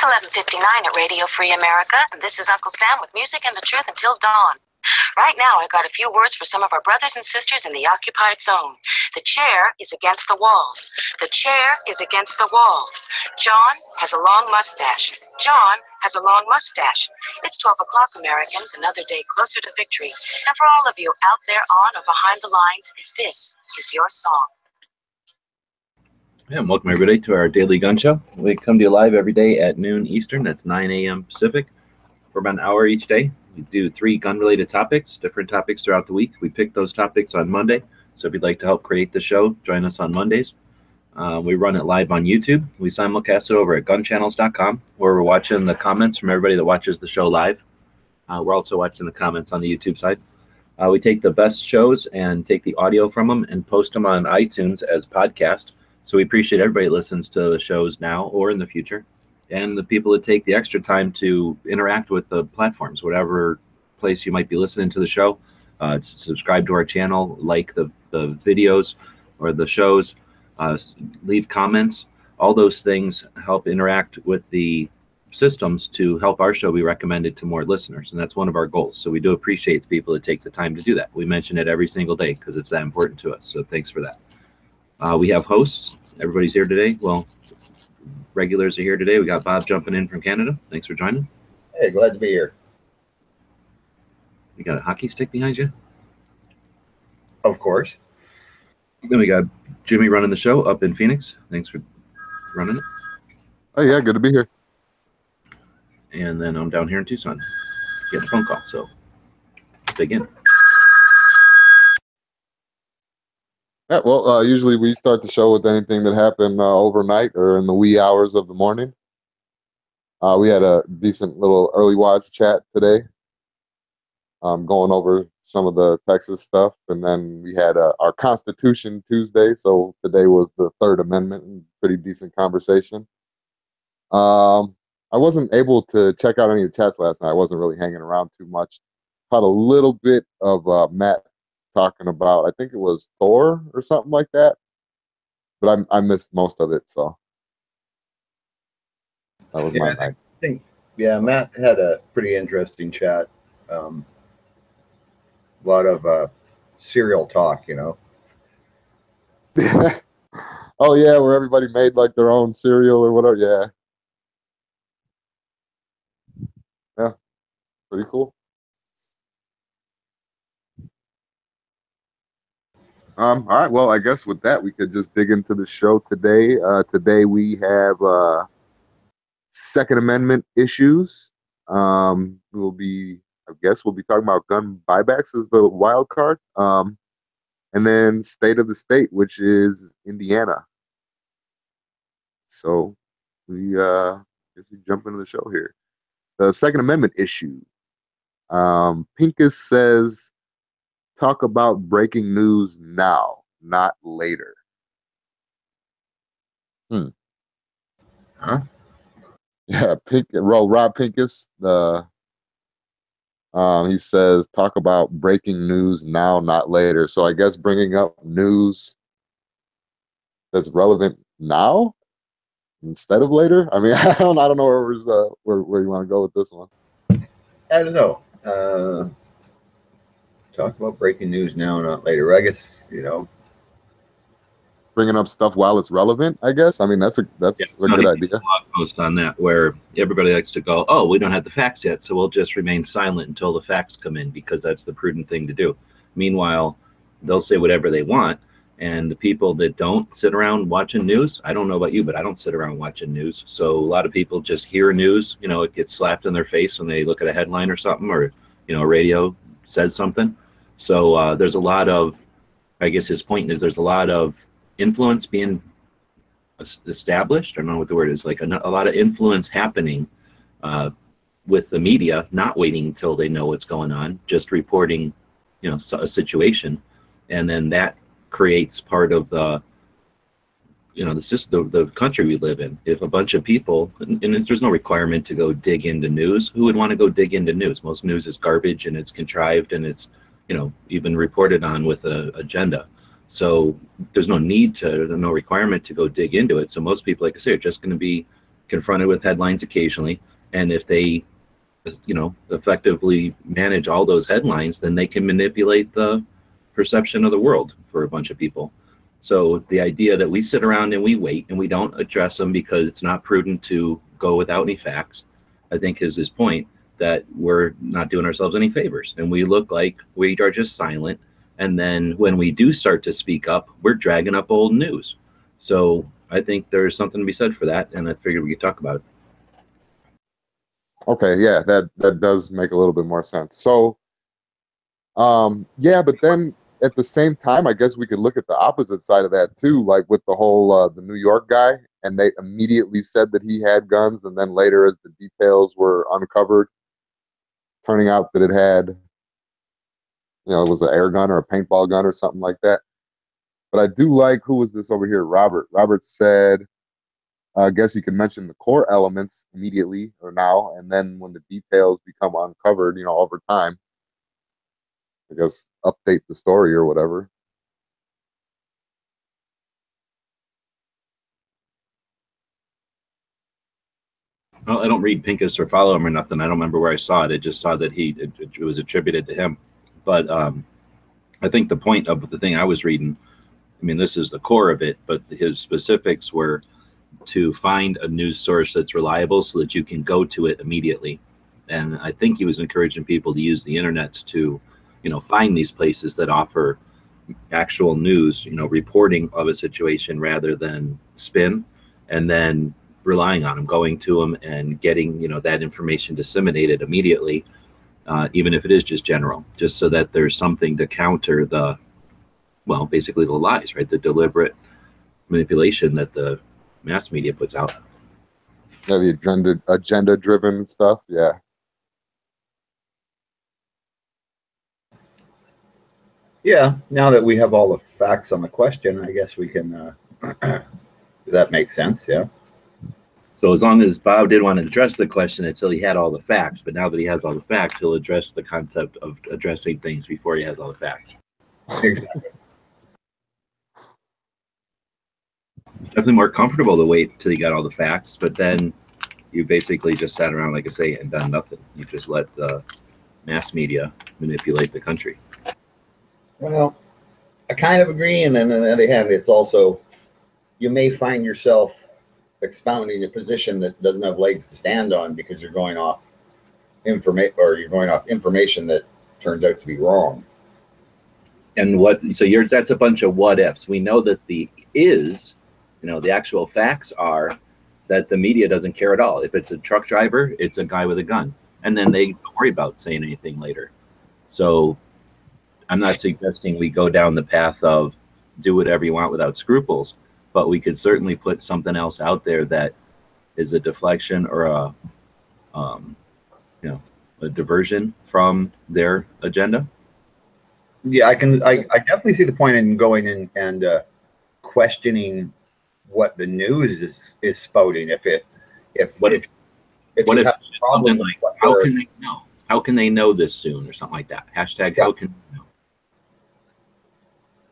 11:59 at Radio Free America, and this is Uncle Sam with music and the truth until dawn. Right now, I got a few words for some of our brothers and sisters in the occupied zone. The chair is against the wall. The chair is against the wall. John has a long mustache. John has a long mustache. It's 12 o'clock, Americans, another day closer to victory. And for all of you out there on or behind the lines, this is your song. Yeah, and welcome everybody to our daily gun show. We come to you live every day at noon Eastern. That's 9 a.m. Pacific for about an hour each day. We do 3 gun-related topics, different topics throughout the week. We pick those topics on Monday. So if you'd like to help create the show, join us on Mondays. We run it live on YouTube. We simulcast it over at gunchannels.com, where we're watching the comments from everybody that watches the show live. We're also watching the comments on the YouTube side. We take the best shows and take the audio from them and post them on iTunes as podcast. So we appreciate everybody that listens to the shows now or in the future, and the people that take the extra time to interact with the platforms, whatever place you might be listening to the show. Subscribe to our channel, like the videos or the shows, leave comments. All those things help interact with the systems to help our show be recommended to more listeners, and that's one of our goals. So we do appreciate the people that take the time to do that. We mention it every single day because it's that important to us, so thanks for that. We have hosts. Everybody's here today. Well, regulars are here today. We got Bob jumping in from Canada. Thanks for joining. Hey, glad to be here. You got a hockey stick behind you? Of course. Then we got Jimmy running the show up in Phoenix. Thanks for running it. Oh, yeah, good to be here. And then I'm down here in Tucson getting a phone call, so let's dig in. Yeah, well, usually we start the show with anything that happened overnight or in the wee hours of the morning. We had a decent little early watch chat today, going over some of the Texas stuff, and then we had our Constitution Tuesday, so today was the Third Amendment, and pretty decent conversation. I wasn't able to check out any of the chats last night. I wasn't really hanging around too much. Caught a little bit of Matt talking about, I think it was Thor or something like that, but I missed most of it, so that was my night. I think, yeah, Matt had a pretty interesting chat. A lot of cereal talk, you know. Oh yeah, where everybody made like their own cereal or whatever. Yeah, pretty cool. All right, well, I guess with that, we could just dig into the show today. Today we have Second Amendment issues. I guess we'll be talking about gun buybacks as the wild card. And then state of the state, which is Indiana. So we jump into the show here. The Second Amendment issue. Pincus says, talk about breaking news now, not later. Huh? Yeah, Rob Pincus. He says, talk about breaking news now, not later. So I guess bringing up news that's relevant now instead of later. I mean, I don't know where you want to go with this one. I don't know. Talk about breaking news now, not later. I guess, you know, bringing up stuff while it's relevant, I guess. I mean, that's a good idea. Blog post on that where everybody likes to go, oh, we don't have the facts yet, so we'll just remain silent until the facts come in because that's the prudent thing to do. Meanwhile, they'll say whatever they want, and the people that don't sit around watching news, I don't know about you, but I don't sit around watching news. So a lot of people just hear news, you know, it gets slapped in their face when they look at a headline or something, or, you know, radio says something. So there's a lot of, I guess his point is there's a lot of influence being established. I don't know what the word is, like a lot of influence happening with the media, not waiting until they know what's going on, just reporting, you know, a situation. And then that creates part of the, you know, the country we live in. If a bunch of people, and there's no requirement to go dig into news. Who would want to go dig into news? Most news is garbage and it's contrived and it's, you know, even reported on with an agenda. So there's no requirement to go dig into it. So most people, like I say, are just going to be confronted with headlines occasionally, and if they, effectively manage all those headlines, then they can manipulate the perception of the world for a bunch of people. So the idea that we sit around and we wait and we don't address them because it's not prudent to go without any facts, I think is his point, that we're not doing ourselves any favors and we look like we are just silent. And then when we do start to speak up, we're dragging up old news. So I think there's something to be said for that, and I figured we could talk about it. Okay, yeah, that does make a little bit more sense. So, yeah, but then at the same time, I guess we could look at the opposite side of that too, like with the whole the New York guy, and they immediately said that he had guns, and then later, as the details were uncovered, turning out that it had, it was an air gun or a paintball gun or something like that. But I do like, who was this over here? Robert. Robert said, I guess you can mention the core elements immediately or now, and then when the details become uncovered, over time, I guess update the story or whatever. Well, I don't read Pincus or follow him or nothing. I don't remember where I saw it. I just saw that it was attributed to him. But I think the point of the thing I was reading, I mean, this is the core of it, but his specifics were to find a news source that's reliable so that you can go to it immediately. And I think he was encouraging people to use the internet to, find these places that offer actual news, reporting of a situation rather than spin, and then relying on them, going to them and getting, that information disseminated immediately, even if it is just general, just so that there's something to counter basically the lies, right? The deliberate manipulation that the mass media puts out. Yeah, the agenda-driven stuff. Yeah. Yeah. Now that we have all the facts on the question, I guess we can. That makes sense. Yeah. So as long as Bob did want to address the question until he had all the facts, but now that he has all the facts, he'll address the concept of addressing things before he has all the facts. Exactly. It's definitely more comfortable to wait till you got all the facts, but then you basically just sat around, like I say, and done nothing. You just let the mass media manipulate the country. Well, I kind of agree, and then on the other hand, it's also, you may find yourself expounding a position that doesn't have legs to stand on because you're going off information that turns out to be wrong. And that's a bunch of what ifs. We know that the actual facts are that the media doesn't care at all. If it's a truck driver, it's a guy with a gun, and then they don't worry about saying anything later. So I'm not suggesting we go down the path of do whatever you want without scruples, but we could certainly put something else out there that is a deflection or a diversion from their agenda. Yeah, I definitely see the point in going in and questioning what the news is spouting. If you have a problem, like, how can they know? How can they know this soon, or something like that? Hashtag, yeah. How can they know?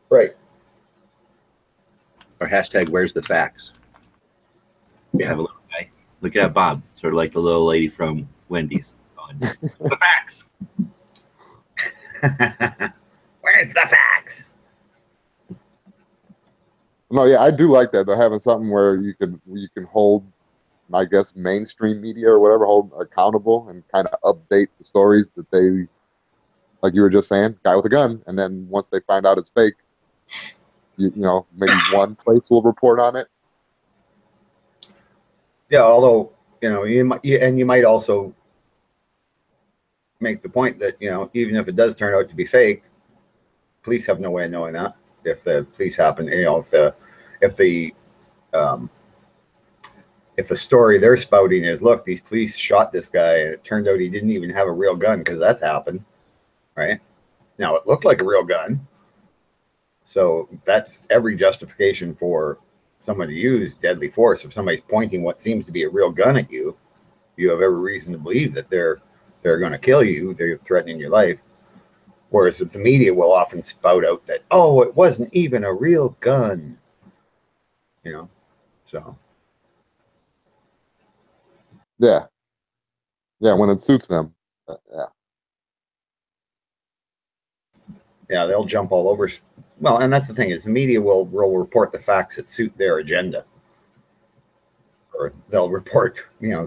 Right. Or hashtag, where's the facts? Yeah. Have a little guy. Look at Bob, sort of like the little lady from Wendy's. The facts. Where's the facts? No, yeah, I do like that. They're having something where you can hold, I guess, mainstream media or whatever, hold accountable and kind of update the stories that they, like you were just saying, guy with a gun, and then once they find out it's fake, maybe one place will report on it. Yeah, although you might also make the point that even if it does turn out to be fake, police have no way of knowing that. If the police happen, if the story they're spouting is, look, these police shot this guy and it turned out he didn't even have a real gun, because that's happened, right? Now it looked like a real gun, so that's every justification for someone to use deadly force. If somebody's pointing what seems to be a real gun at you, you have every reason to believe that they're going to kill you. They're threatening your life. Whereas the media will often spout out that, oh, it wasn't even a real gun. So. Yeah, yeah, when it suits them. Yeah, Yeah, they'll jump all over. Well, and that's the thing is the media will report the facts that suit their agenda, or they'll report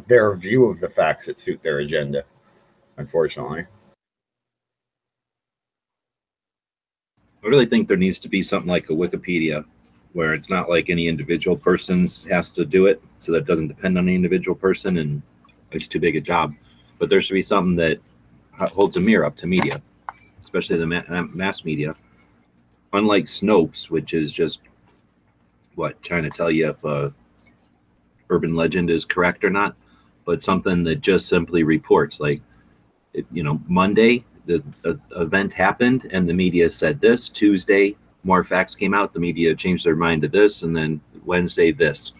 their view of the facts that suit their agenda. Unfortunately, I really think there needs to be something like a Wikipedia, where it's not like any individual person has to do it, so that it doesn't depend on the individual person, and it's too big a job. But there should be something that holds a mirror up to media, especially the mass media. Unlike Snopes, which is just trying to tell you if a urban legend is correct or not, but something that just simply reports, like, Monday the event happened and the media said this. Tuesday, more facts came out, the media changed their mind to this, and then Wednesday this.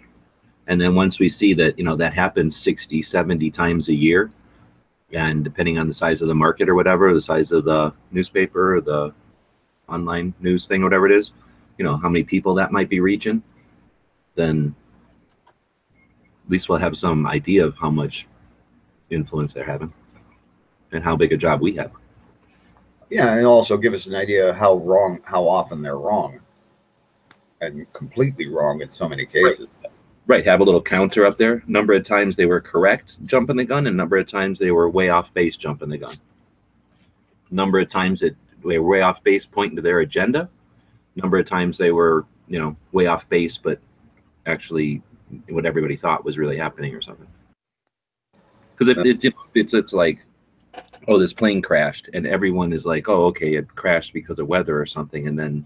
And then once we see that that happens 60, 70 times a year, and depending on the size of the market or whatever, the size of the newspaper or the online news thing, whatever it is, how many people that might be reaching, then at least we'll have some idea of how much influence they're having and how big a job we have. Yeah, and also give us an idea how often they're wrong, and completely wrong in so many cases. Right, have a little counter up there. Number of times they were correct jumping the gun, and number of times they were way off base jumping the gun. Number of times they were way off base pointing to their agenda. Number of times they were, way off base, but actually what everybody thought was really happening or something. Because it's like, oh, this plane crashed, and everyone is like, oh, okay, it crashed because of weather or something, and then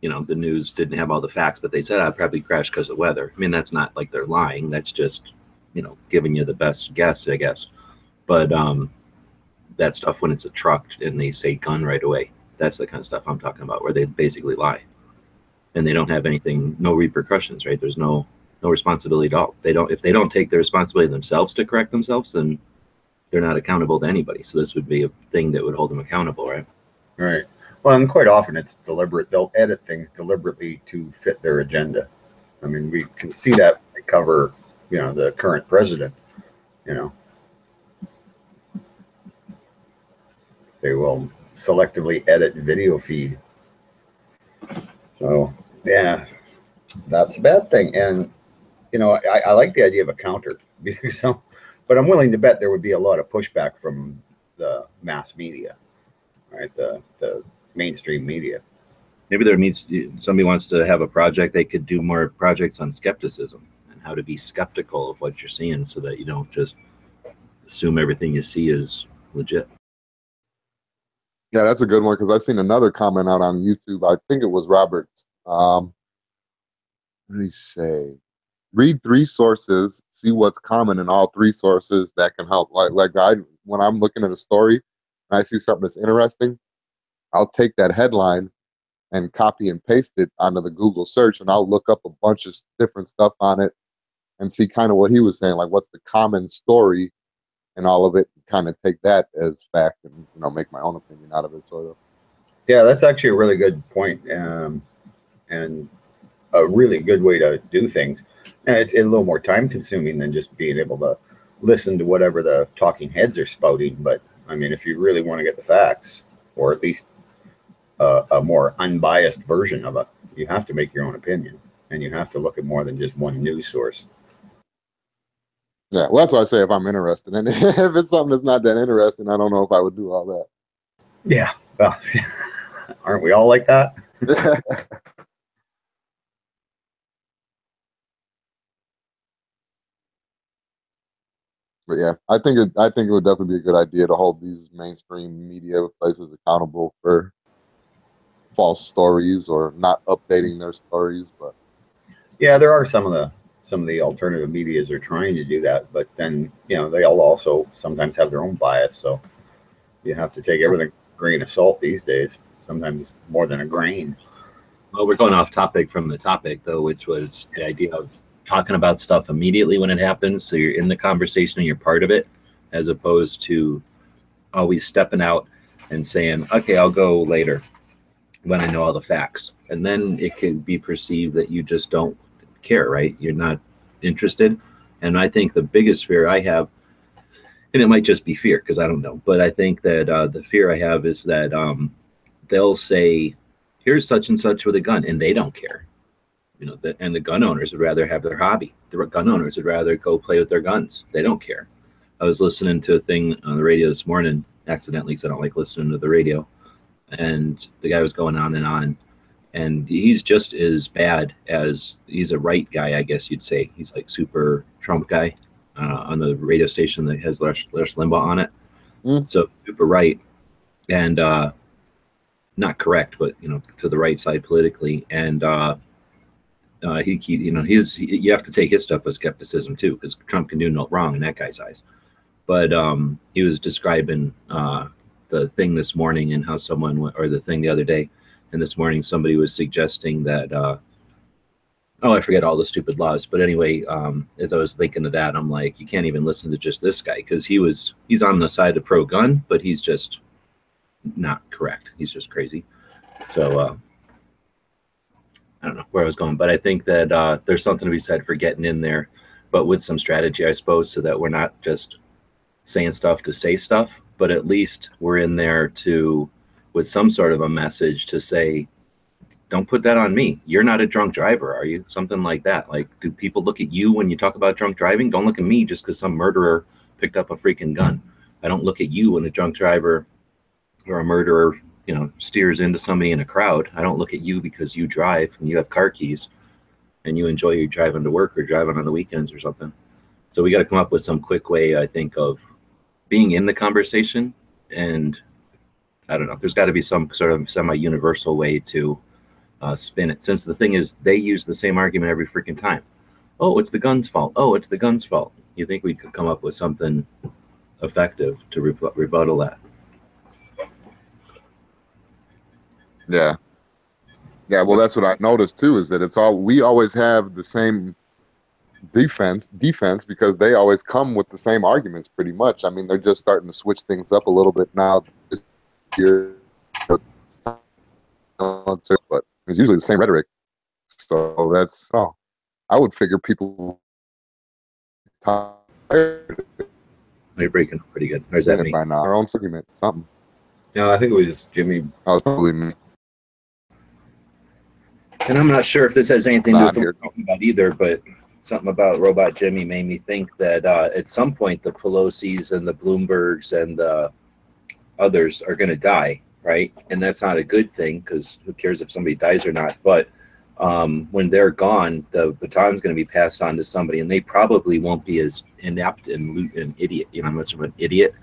the news didn't have all the facts, but they said I'd probably crashed because of weather. I mean, that's not like they're lying. That's just, giving you the best guess, I guess. But that stuff when it's a truck and they say gun right away, that's the kind of stuff I'm talking about, where they basically lie. And they don't have anything, no repercussions, right? There's no responsibility at all. If they don't take the responsibility themselves to correct themselves, then they're not accountable to anybody. So this would be a thing that would hold them accountable, right? Right. Well, and quite often it's deliberate. They'll edit things deliberately to fit their agenda. I mean, we can see that when they cover, the current president. They will selectively edit video feed. So, yeah, that's a bad thing. And, I like the idea of a counter, but I'm willing to bet there would be a lot of pushback from the mass media, right? The mainstream media. Maybe somebody wants to have a project. They could do more projects on skepticism and how to be skeptical of what you're seeing, so that you don't just assume everything you see is legit. Yeah, that's a good one, because I've seen another comment out on YouTube. I think it was Robert. What did he say? Read 3 sources, see what's common in all 3 sources that can help. Like when I'm looking at a story and I see something that's interesting, I'll take that headline and copy and paste it onto the Google search, and I'll look up a bunch of different stuff on it and see kind of what he was saying, like what's the common story and all of it, kind of take that as fact and make my own opinion out of it, sort of. Yeah, that's actually a really good point, and a really good way to do things. And it's a little more time consuming than just being able to listen to whatever the talking heads are spouting. But I mean, if you really want to get the facts, or at least a more unbiased version of it, you have to make your own opinion, and you have to look at more than just one news source. Yeah, well, that's why I say if I'm interested. And if it's something that's not that interesting, I don't know if I would do all that. Yeah, well, aren't we all like that? But yeah, I think it would definitely be a good idea to hold these mainstream media places accountable for false stories or not updating their stories. But yeah, there are some of the alternative medias are trying to do that, but then they all also sometimes have their own bias, so you have to take everything with a grain of salt these days, sometimes more than a grain. Well, we're going off topic from the topic, though, which was the idea of talking about stuff immediately when it happens, so you're in the conversation and you're part of it, as opposed to always stepping out and saying, okay, I'll go later when I know all the facts. And then it can be perceived that you just don't care, right? You're not interested. And I think the biggest fear I have, and it might just be fear because I don't know, but I think that the fear I have is that they'll say, here's such and such with a gun, and they don't care. And the gun owners would rather have their hobby. The gun owners would rather go play with their guns. They don't care. I was listening to a thing on the radio this morning, accidentally, because I don't like listening to the radio. And the guy was going on, and he's just as bad as, he's a right guy, I guess you'd say. He's like super Trump guy on the radio station that has Rush Limbaugh on it. So super right, and not correct, but to the right side politically. And you have to take his stuff with skepticism too, because Trump can do no wrong in that guy's eyes. But he was describing the thing this morning and how or the thing the other day, and this morning somebody was suggesting that I forget all the stupid laws, but anyway, as I was thinking of that, I'm like, you can't even listen to just this guy, because he's on the side of pro-gun, but he's just not correct. He's just crazy. So I don't know where I was going, but I think that there's something to be said for getting in there, but with some strategy, I suppose, so that we're not just saying stuff to say stuff, but at least we're in there with some sort of a message to say, don't put that on me. You're not a drunk driver, are you? Something like that. Like, do people look at you when you talk about drunk driving? Don't look at me just because some murderer picked up a freaking gun. I don't look at you when a drunk driver or a murderer, steers into somebody in a crowd. I don't look at you because you drive and you have car keys and you enjoy your driving to work or driving on the weekends or something. So we got to come up with some quick way, I think, of being in the conversation. And I don't know, there's got to be some sort of semi-universal way to spin it, since the thing is, they use the same argument every freaking time. Oh, it's the gun's fault. Oh, it's the gun's fault. You think we could come up with something effective to rebuttal that? Yeah. Well, that's what I noticed too, is that we always have the same defense because they always come with the same arguments pretty much. I mean, they're just starting to switch things up a little bit now this year, but it's usually the same rhetoric. So that's, I would figure people tired. You're breaking up pretty good. Or is that me? By now, our own argument, something. No, I think it was just Jimmy. I was probably me. And I'm not sure if this has anything to do with what we're talking about either, but something about Robot Jimmy made me think that at some point the Pelosi's and the Bloombergs and the others are going to die, right? And that's not a good thing, because who cares if somebody dies or not? But when they're gone, the baton's going to be passed on to somebody, and they probably won't be as inept and idiot, much of an idiot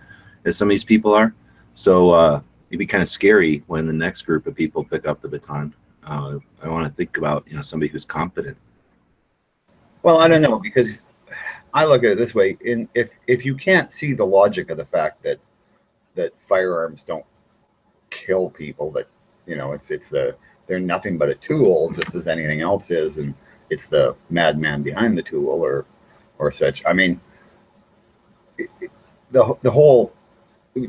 as some of these people are. So it'd be kind of scary when the next group of people pick up the baton. I want to think about somebody who's competent. Well, I don't know, because I look at it this way: if you can't see the logic of the fact that firearms don't kill people, that they're nothing but a tool, just as anything else is, and it's the madman behind the tool or such. I mean, the whole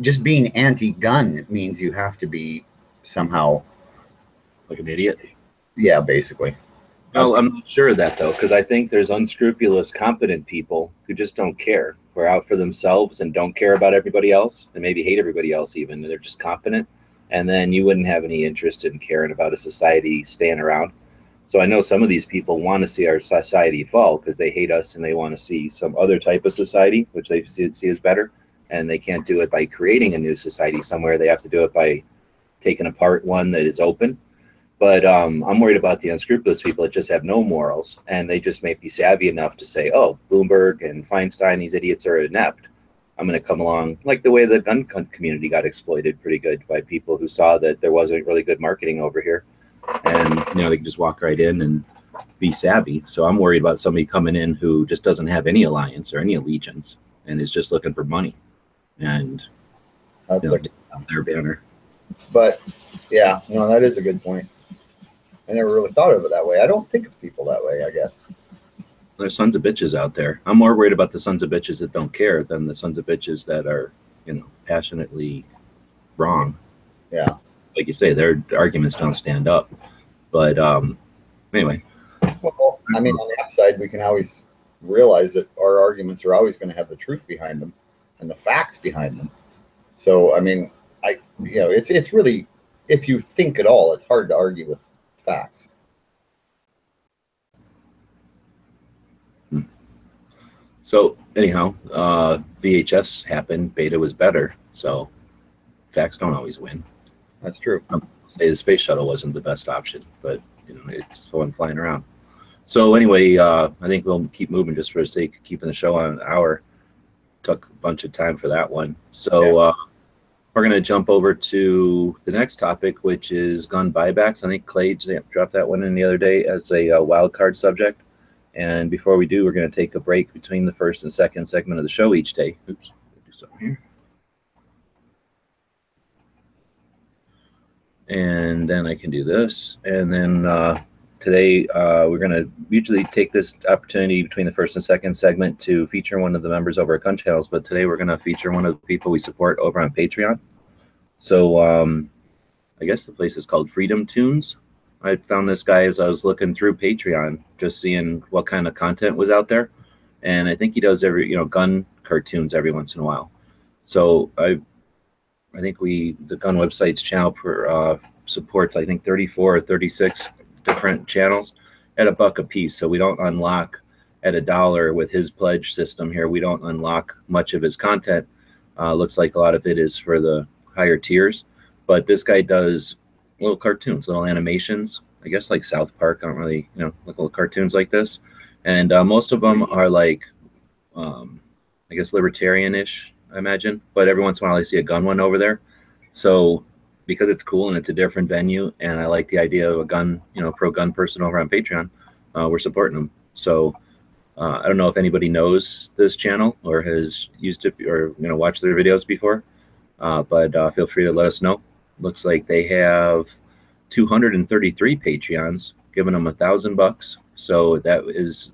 just being anti-gun means you have to be somehow like an idiot. Yeah, basically. No, I'm not sure of that, though, because I think there's unscrupulous, competent people who just don't care. Who are out for themselves and don't care about everybody else, and maybe hate everybody else even. They're just competent. And then you wouldn't have any interest in caring about a society staying around. So I know some of these people want to see our society fall because they hate us and they want to see some other type of society, which they see as better. And they can't do it by creating a new society somewhere. They have to do it by taking apart one that is open. But I'm worried about the unscrupulous people that just have no morals, and they just may be savvy enough to say, oh, Bloomberg and Feinstein, these idiots are inept. I'm going to come along, like the way the gun community got exploited pretty good by people who saw that there wasn't really good marketing over here. And, they can just walk right in and be savvy. So I'm worried about somebody coming in who just doesn't have any alliance or any allegiance and is just looking for money. And that's their banner. But, yeah, no, that is a good point. I never really thought of it that way. I don't think of people that way, I guess. There's sons of bitches out there. I'm more worried about the sons of bitches that don't care than the sons of bitches that are, passionately wrong. Yeah. Like you say, their arguments don't stand up. But anyway. Well, I mean, on the upside, we can always realize that our arguments are always going to have the truth behind them and the facts behind them. So, I mean, it's really, if you think at all, it's hard to argue with facts. So anyhow, VHS happened. Beta was better. So facts don't always win. That's true. Say the space shuttle wasn't the best option, but it's fun flying around. So anyway, I think we'll keep moving just for the sake of keeping the show on an hour. Took a bunch of time for that one. So we're going to jump over to the next topic, which is gun buybacks. I think Clay dropped that one in the other day as a wild card subject. And before we do, we're going to take a break between the first and second segment of the show each day. Oops, do something here. And then I can do this. And then today we're going to usually take this opportunity between the first and second segment to feature one of the members over at Gun Channels. But today we're going to feature one of the people we support over on Patreon. So I guess the place is called Freedom Tunes. I found this guy as I was looking through Patreon, just seeing what kind of content was out there. And I think he does gun cartoons every once in a while. So I think the gun website's channel supports, I think, 34 or 36 different channels at $1 a piece. So we don't unlock at $1 with his pledge system here. We don't unlock much of his content. Looks like a lot of it is for the higher tiers. But this guy does little cartoons, little animations, I guess like South Park. I don't really, little cartoons like this. And most of them are like, I guess libertarian-ish, I imagine. But every once in a while I see a gun one over there. So because it's cool and it's a different venue, and I like the idea of a gun, pro-gun person over on Patreon, we're supporting them. So I don't know if anybody knows this channel or has used it or, watched their videos before, but feel free to let us know. Looks like they have 233 Patreons, giving them $1,000. So that is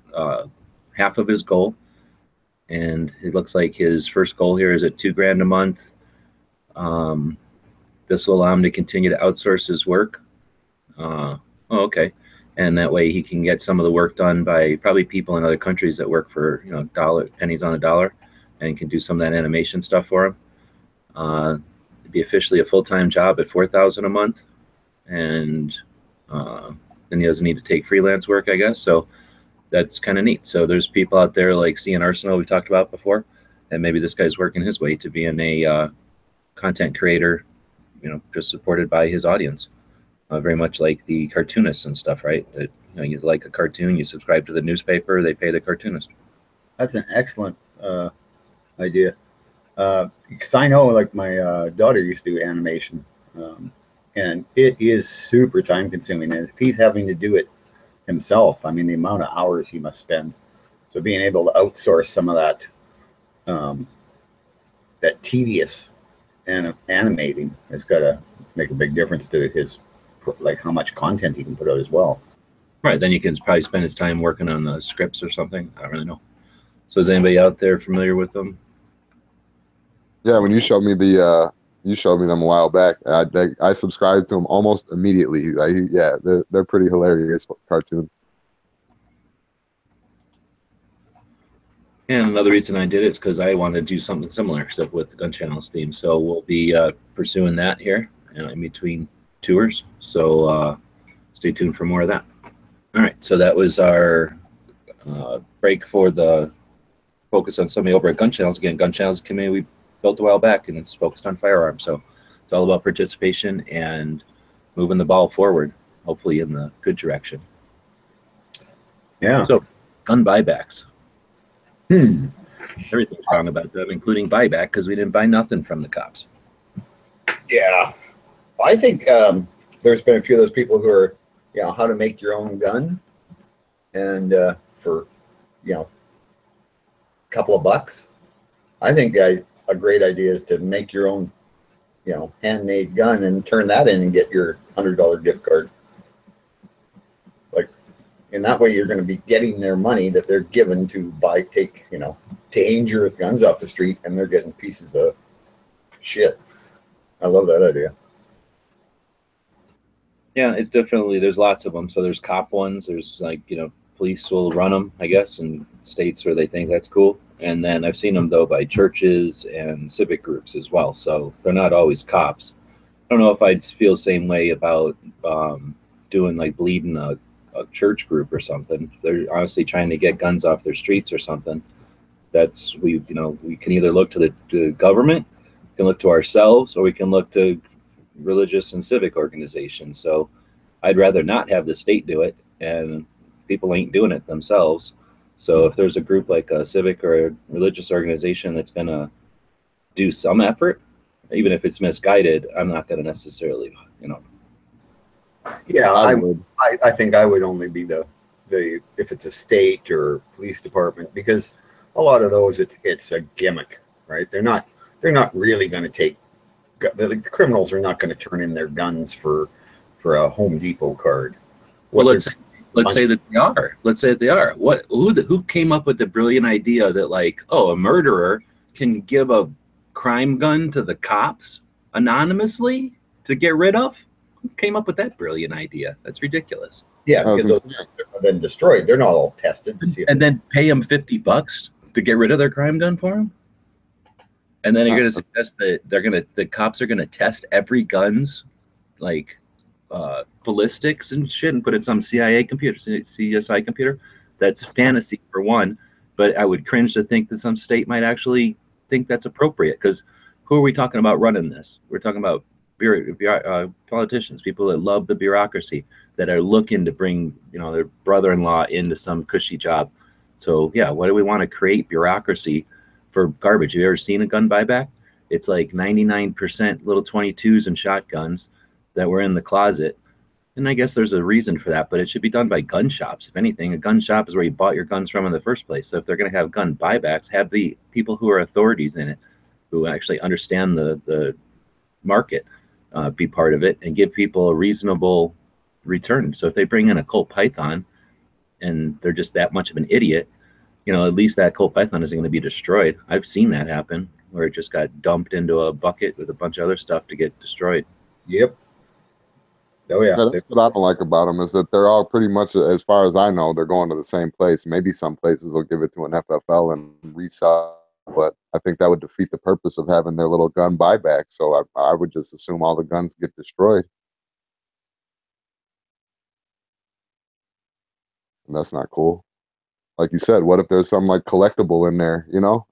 half of his goal. And it looks like his first goal here is at $2,000 a month. This will allow him to continue to outsource his work. Okay. And that way he can get some of the work done by probably people in other countries that work for, pennies on a dollar, and can do some of that animation stuff for him. It'd be officially a full-time job at $4,000 a month. And then he doesn't need to take freelance work, I guess. So that's kind of neat. So there's people out there like Cian Arsenal we talked about before, and maybe this guy's working his way to being a content creator, just supported by his audience. Very much like the cartoonists and stuff, right? That, you like a cartoon, you subscribe to the newspaper, they pay the cartoonist. That's an excellent idea. Because I know, like, my daughter used to do animation, and it is super time consuming. And if he's having to do it himself, I mean, the amount of hours he must spend. So being able to outsource some of that, that tedious animating has got to make a big difference to his, like, how much content he can put out as well. Right. Then you can probably spend his time working on the scripts or something. I don't really know. So is anybody out there familiar with them? Yeah, when you showed me them a while back, I subscribed to them almost immediately. Like, yeah, they're pretty hilarious cartoons. And another reason I did it is because I wanted to do something similar, except with the Gun Channels theme. So we'll be pursuing that here in between tours. So stay tuned for more of that. All right, so that was our break for the focus on somebody over at Gun Channels. Again, Gun Channels community we built a while back, and it's focused on firearms. So it's all about participation and moving the ball forward, hopefully in the good direction. Yeah. So gun buybacks. Everything's wrong about them, including buyback, because we didn't buy nothing from the cops. Yeah. I think there's been a few of those people who are, how to make your own gun, and for, a couple of bucks. I think a great idea is to make your own, handmade gun and turn that in and get your $100 gift card. Like, in that way, you're going to be getting their money that they're given to take dangerous guns off the street, and they're getting pieces of shit. I love that idea. Yeah, it's definitely, there's lots of them. So there's cop ones. There's police will run them, I guess, and states where they think that's cool. And then I've seen them though by churches and civic groups as well. So they're not always cops. I don't know if I'd feel the same way about doing like bleeding a church group or something. They're honestly trying to get guns off their streets or something. That's we can either look to the government, we can look to ourselves, or we can look to religious and civic organizations. So I'd rather not have the state do it, and people ain't doing it themselves. So if there's a group like a civic or a religious organization that's going to do some effort, even if it's misguided, I'm not going to necessarily, Yeah, I think I would only be the if it's a state or police department, because a lot of those it's a gimmick, right? They're not really going to take the criminals are not going to turn in their guns for a Home Depot card. Well, let's say that they are. Let's say that they are. Who came up with the brilliant idea that like, oh, a murderer can give a crime gun to the cops anonymously to get rid of? Who came up with that brilliant idea? That's ridiculous. Yeah, because those guns have been destroyed. They're not all tested to see. And then pay them $50 to get rid of their crime gun for them. And then you're going to suggest that the cops are going to test every gun's like ballistics and shit and put it in some CIA computer, CSI computer. That's fantasy for one, but I would cringe to think that some state might actually think that's appropriate, because who are we talking about running this? We're talking about politicians, people that love the bureaucracy, that are looking to bring their brother-in-law into some cushy job. So yeah, what do we want to create bureaucracy for garbage? Have you ever seen a gun buyback? It's like 99% little 22s and shotguns that were in the closet. And I guess there's a reason for that, but it should be done by gun shops. If anything, a gun shop is where you bought your guns from in the first place. So if they're going to have gun buybacks, have the people who are authorities in it, who actually understand the market, be part of it and give people a reasonable return. So if they bring in a Colt Python and they're just that much of an idiot, at least that Colt Python isn't going to be destroyed. I've seen that happen where it just got dumped into a bucket with a bunch of other stuff to get destroyed. Yep. Oh yeah. That's what I don't like about them, is that they're all pretty much, as far as I know, they're going to the same place. Maybe some places will give it to an FFL and resell, but I think that would defeat the purpose of having their little gun buyback. So I would just assume all the guns get destroyed. And that's not cool. Like you said, what if there's some like collectible in there,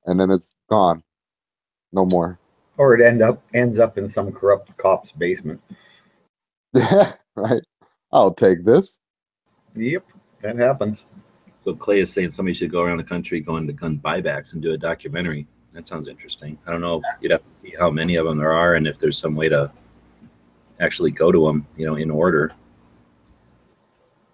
and then it's gone, no more. Or it ends up in some corrupt cop's basement. Yeah, right. I'll take this. Yep, that happens. So Clay is saying somebody should go around the country going to gun buybacks and do a documentary. That sounds interesting. I don't know. You'd have to see how many of them there are and if there's some way to actually go to them, in order.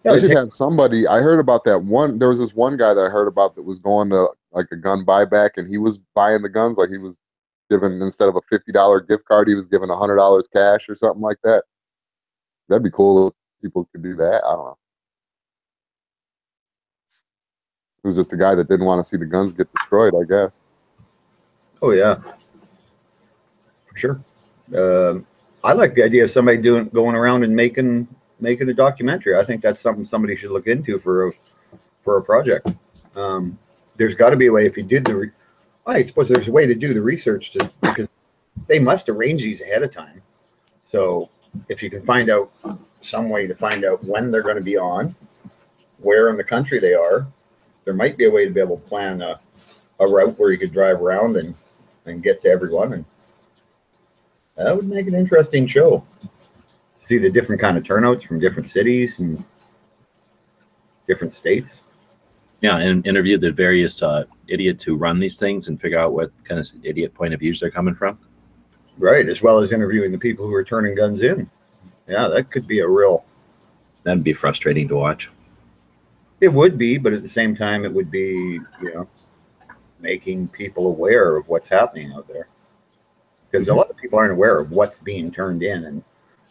I should have somebody. I heard about that one. There was this one guy that I heard about that was going to like a gun buyback, and he was buying the guns. Like he was given, instead of a $50 gift card, he was given $100 cash or something like that. That'd be cool if people could do that. I don't know. It was just a guy that didn't want to see the guns get destroyed, I guess. Oh yeah, for sure. I like the idea of somebody going around and making a documentary. I think that's something somebody should look into for a project. There's got to be a way, if you did I suppose there's a way to do the research because they must arrange these ahead of time. So if you can find out some way to find out when they're going to be on, where in the country they are, there might be a way to be able to plan a route where you could drive around and get to everyone, and that would make an interesting show. See the different kind of turnouts from different cities and different states. Yeah, and interview the various idiots who run these things and figure out what kind of idiot point of views they're coming from. Right, as well as interviewing the people who are turning guns in. Yeah, that could be That'd be frustrating to watch. It would be, but at the same time, it would be, making people aware of what's happening out there. Because a lot of people aren't aware of what's being turned in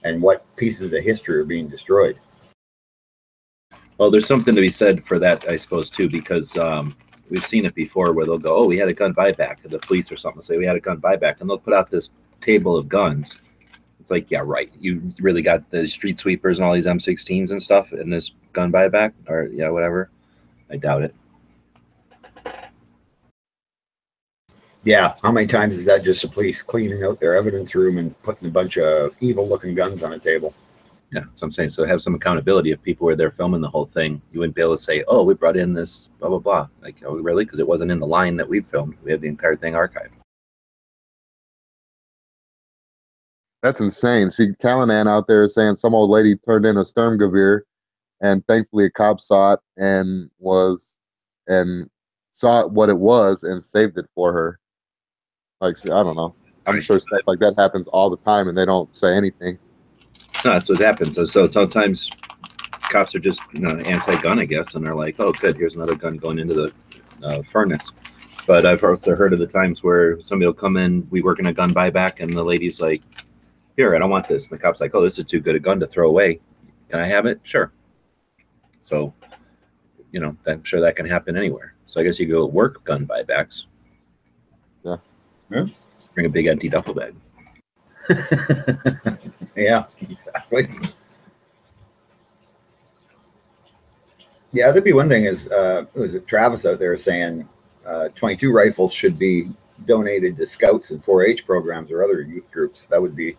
and what pieces of history are being destroyed. Well, there's something to be said for that, I suppose, too, because we've seen it before where they'll go, oh, we had a gun buyback. The police or something will say we had a gun buyback, and they'll put out this table of guns. It's like, yeah, right. You really got the street sweepers and all these M16s and stuff in this gun buyback, or yeah, whatever. I doubt it. Yeah, how many times is that just the police cleaning out their evidence room and putting a bunch of evil-looking guns on a table? Yeah, so I'm saying, so have some accountability. If people were there filming the whole thing, you wouldn't be able to say, oh, we brought in this blah, blah, blah. Like, oh, really? Because it wasn't in the line that we filmed. We have the entire thing archived. That's insane. See, Callanan out there saying some old lady turned in a Sturmgewehr, and thankfully a cop saw it and saw what it was and saved it for her. Like, I don't know. I'm sure stuff like that happens all the time, and they don't say anything. No, that's what happens. So sometimes cops are just anti-gun, I guess, and they're like, oh, good, here's another gun going into the furnace. But I've also heard of the times where somebody will come in, we work in a gun buyback, and the lady's like, here, I don't want this. And the cop's like, oh, this is too good a gun to throw away. Can I have it? Sure. So, I'm sure that can happen anywhere. So I guess you go work gun buybacks. Yeah. Bring a big empty duffel bag. Yeah, exactly. Yeah, that'd be one thing is, was it Travis out there saying 22 rifles should be donated to scouts and 4-H programs or other youth groups. That would be,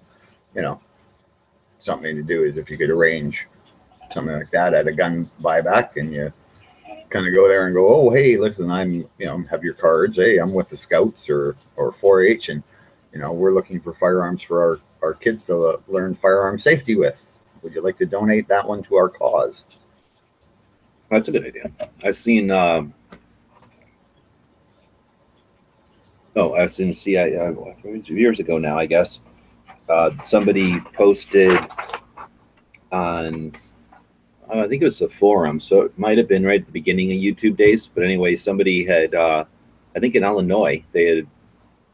something to do is if you could arrange something like that at a gun buyback and you kind of go there and go, oh, hey, listen, I'm, have your cards. Hey, I'm with the scouts or 4-H and, we're looking for firearms for our kids to learn firearm safety with. Would you like to donate that one to our cause? That's a good idea. I've seen, years ago now, I guess, somebody posted on, I think it was a forum, so it might have been right at the beginning of YouTube days, but anyway, somebody had, I think in Illinois, they had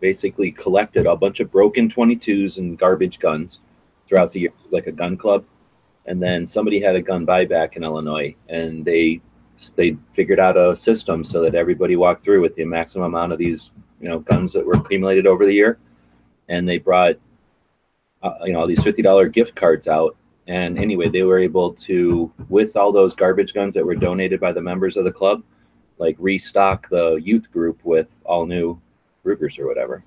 basically collected a bunch of broken 22s and garbage guns throughout the year, like a gun club. And then somebody had a gun buyback in Illinois, and they figured out a system so that everybody walked through with the maximum amount of these, guns that were accumulated over the year. And they brought, all these $50 gift cards out. And anyway, they were able to, with all those garbage guns that were donated by the members of the club, like restock the youth group with all new Rugers or whatever.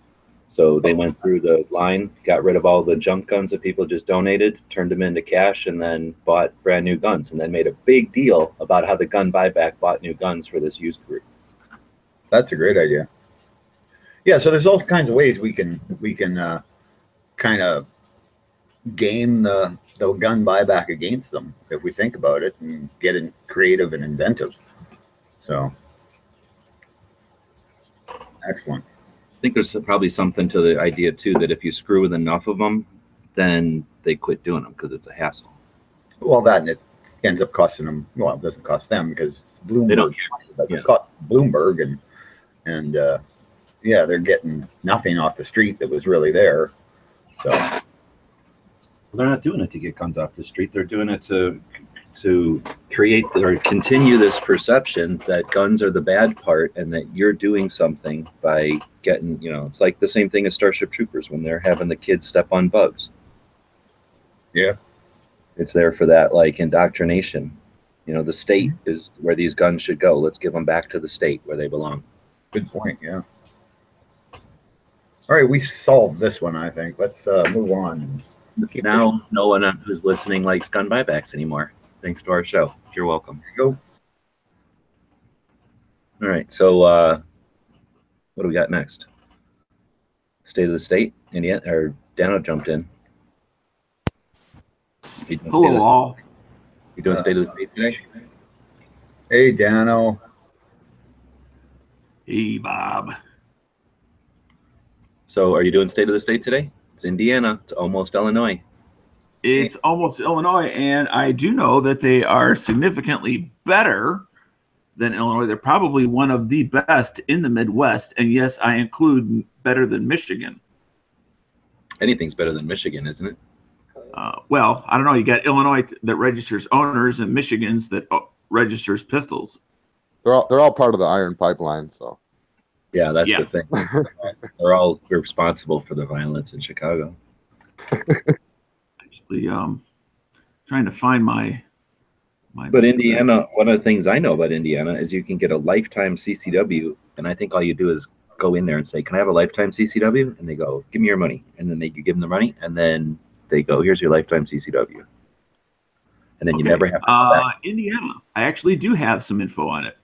So they went through the line, got rid of all the junk guns that people just donated, turned them into cash, and then bought brand new guns, and then made a big deal about how the gun buyback bought new guns for this youth group. That's a great idea. Yeah, so there's all kinds of ways we can kind of game the gun buyback against them if we think about it and get creative and inventive. So excellent. I think there's probably something to the idea too that if you screw with enough of them, then they quit doing them because it's a hassle. Well, that and it ends up costing them. Well, it doesn't cost them because it's Bloomberg. They don't care. But it costs Bloomberg, and yeah, they're getting nothing off the street that was really there. So they're not doing it to get guns off the street. They're doing it to create or continue this perception that guns are the bad part and that you're doing something by getting, it's like the same thing as Starship Troopers when they're having the kids step on bugs. Yeah. It's there for that, like, indoctrination. The state is where these guns should go. Let's give them back to the state where they belong. Good point, yeah. All right, we solved this one, I think. Let's move on. Now, no one who's listening likes gun buybacks anymore. Thanks to our show. You're welcome. There you go. All right. So what do we got next? State of the state? Indiana or Dano jumped in. Hello, all. You doing state of the state today? Hey, Dano. Hey, Bob. So are you doing state of the state today? It's Indiana. It's almost Illinois. It's almost Illinois, and I do know that they are significantly better than Illinois. They're probably one of the best in the Midwest, and yes, I include better than Michigan. Anything's better than Michigan, isn't it? Well, I don't know. You got Illinois that registers owners, and Michigan's that registers pistols. They're all part of the iron pipeline, so. Yeah, that's the thing. They're all responsible for the violence in Chicago. Actually, trying to find my. But Indiana, one of the things I know about Indiana is you can get a lifetime CCW, and I think all you do is go in there and say, "Can I have a lifetime CCW?" And they go, "Give me your money." And then you give them the money, and then they go, "Here's your lifetime CCW." And then you never have to go back. Indiana, I actually do have some info on it.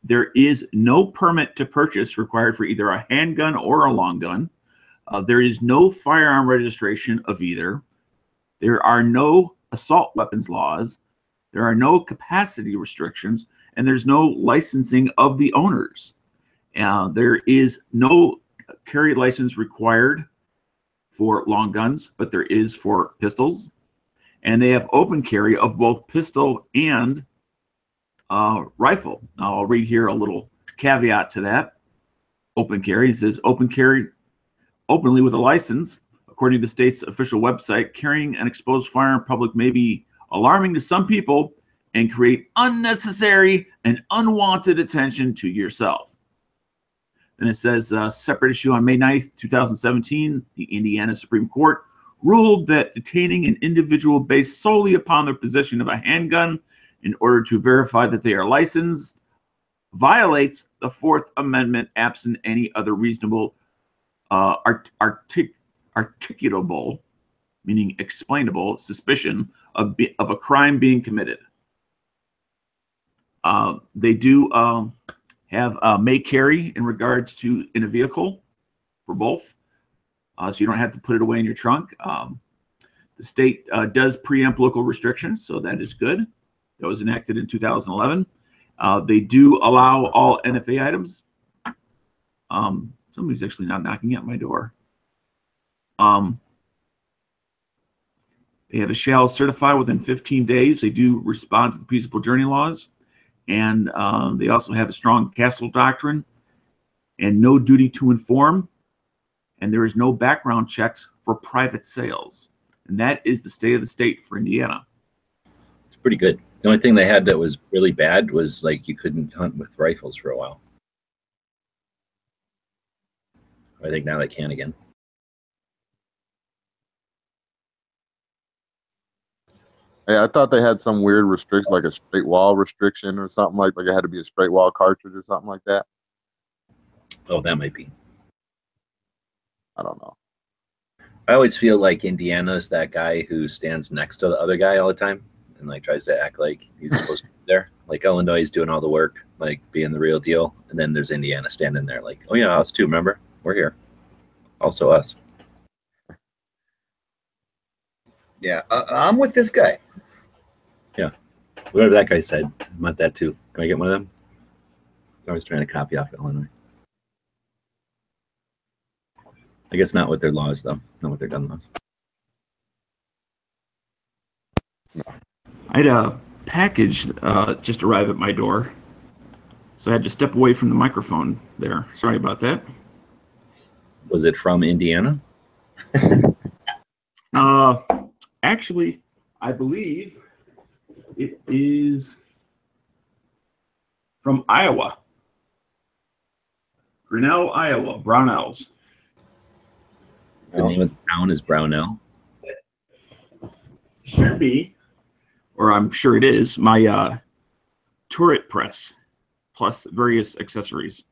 There is no permit to purchase required for either a handgun or a long gun. There is no firearm registration of either. There are no assault weapons laws. There are no capacity restrictions, and there's no licensing of the owners. There is no carry license required for long guns, but there is for pistols. And they have open carry of both pistol and rifle. Now, I'll read here a little caveat to that. Open carry, it says open carry openly with a license. According to the state's official website, carrying an exposed firearm in public may be alarming to some people and create unnecessary and unwanted attention to yourself. Then it says, separate issue on May 9th, 2017, the Indiana Supreme Court ruled that detaining an individual based solely upon their possession of a handgun in order to verify that they are licensed violates the Fourth Amendment absent any other reasonable articulable, meaning explainable, suspicion of a crime being committed. They do have may carry in regards to in a vehicle for both, so you don't have to put it away in your trunk. The state does preempt local restrictions, so that is good. That was enacted in 2011. They do allow all NFA items. Somebody's actually not knocking at my door. They have a shall certify within 15 days. They do respond to the peaceable journey laws. And they also have a strong castle doctrine and no duty to inform. And there is no background checks for private sales. And that is the state of the state for Indiana. It's pretty good. The only thing they had that was really bad was like you couldn't hunt with rifles for a while. I think now they can again. Hey, I thought they had some weird restriction, like a straight wall restriction or something like it had to be a straight wall cartridge or something like that. Oh, that might be. I don't know. I always feel like Indiana's that guy who stands next to the other guy all the time and like tries to act like he's supposed to be there. Like Illinois is doing all the work, like being the real deal, and then there's Indiana standing there like, "Oh yeah, us too, remember? We're here. Also us." Yeah, I'm with this guy. Yeah, whatever that guy said, I want that too. Can I get one of them? I was trying to copy off Illinois. I guess not with their laws, though. Not with their gun laws. I had a package just arrive at my door, so I had to step away from the microphone there. Sorry about that. Was it from Indiana? Actually, I believe it is from Iowa. Grinnell, Iowa, Brownells. The name of the town is Brownell. Should be, or I'm sure it is, my turret press plus various accessories.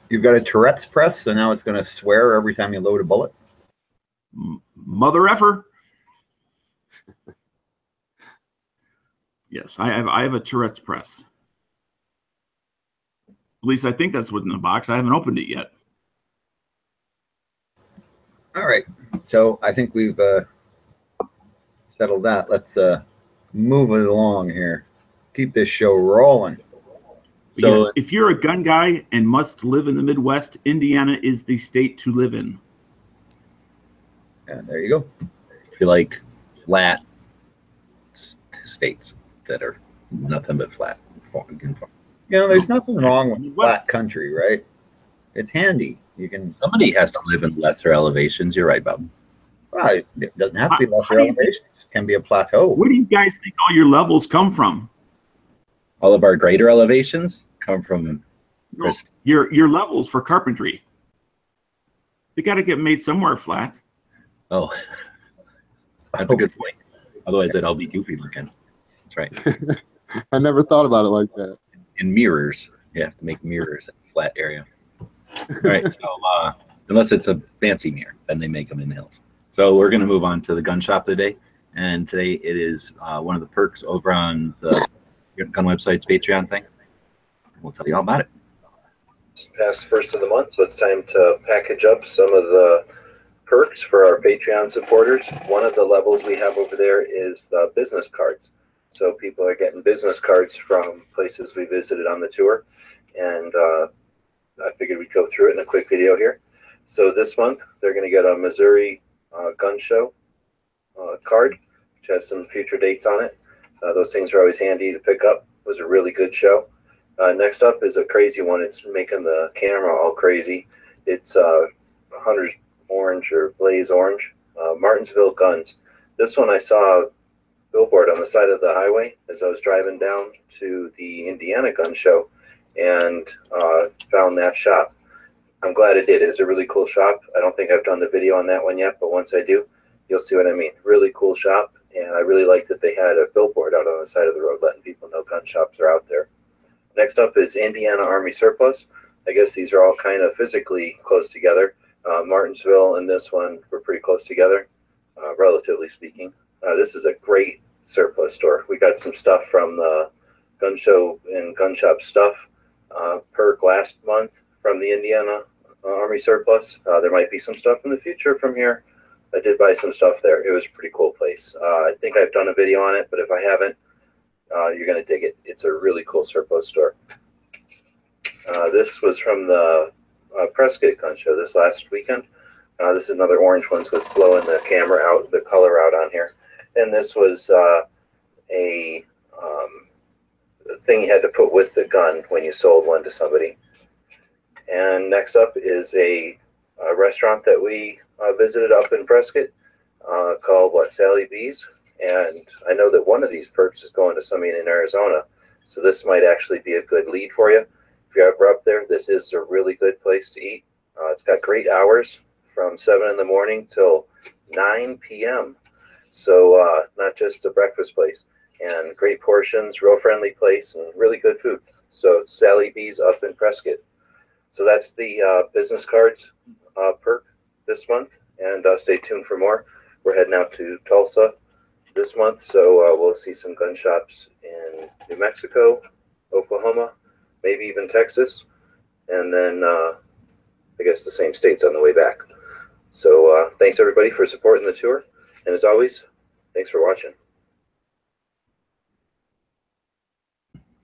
You've got a Tourette's press, so now it's going to swear every time you load a bullet. Mother effer. Yes, I have a Tourette's press. At least I think that's what's in the box. I haven't opened it yet. All right, so I think we've settled that. Let's move it along here. Keep this show rolling. So, yes, if you're a gun guy and must live in the Midwest, Indiana is the state to live in. Yeah, there you go. If you like flat states that are nothing but flat. You know, there's nothing wrong with flat country, right? It's handy. You can. Somebody has to live in lesser elevations. You're right, Bob. Well, it doesn't have to be lesser elevations. It can be a plateau. Where do you guys think all your levels come from? All of our greater elevations come from your levels for carpentry. They got to get made somewhere flat. Oh, that's a good point. Otherwise, it'd all be goofy looking. That's right. I never thought about it like that. And mirrors. You have to make mirrors flat area. All right, so unless it's a fancy mirror, then they make them in the hills. So we're going to move on to the gun shop of the day. And today it is one of the perks over on the gun website's Patreon thing. We'll tell you all about it. It's past the first of the month, so it's time to package up some of the perks for our Patreon supporters. One of the levels we have over there is the business cards. So people are getting business cards from places we visited on the tour. And I figured we'd go through it in a quick video here. So this month, they're going to get a Missouri gun show card, which has some future dates on it. Those things are always handy to pick up. It was a really good show. Next up is a crazy one. It's making the camera all crazy. It's Hunter's Orange or Blaze Orange, Martinsville Guns. This one I saw a billboard on the side of the highway as I was driving down to the Indiana Gun Show and found that shop. I'm glad I did. It's a really cool shop. I don't think I've done the video on that one yet, but once I do, you'll see what I mean. Really cool shop, and I really like that they had a billboard out on the side of the road letting people know gun shops are out there. Next up is Indiana Army Surplus. I guess these are all kind of physically close together. Martinsville and this one were pretty close together, relatively speaking. This is a great surplus store. We got some stuff from the gun show and gun shop stuff perk last month from the Indiana Army Surplus. There might be some stuff in the future from here. I did buy some stuff there. It was a pretty cool place. I think I've done a video on it, but if I haven't, you're going to dig it. It's a really cool surplus store. This was from the Prescott Gun Show this last weekend. This is another orange one, so it's blowing the camera out, the color out on here. And this was a thing you had to put with the gun when you sold one to somebody. And next up is a restaurant that we visited up in Prescott called Sally B's. And I know that one of these perks is going to somebody in Arizona, so this might actually be a good lead for you. If you're ever up there, this is a really good place to eat. It's got great hours from 7 in the morning till 9 p.m. So not just a breakfast place. And great portions, real friendly place, and really good food. So Sally B's up in Prescott. So that's the business cards perk this month. And stay tuned for more. We're heading out to Tulsa this month, so we'll see some gun shops in New Mexico, Oklahoma, maybe even Texas, and then I guess the same states on the way back. So thanks everybody for supporting the tour, and as always, thanks for watching.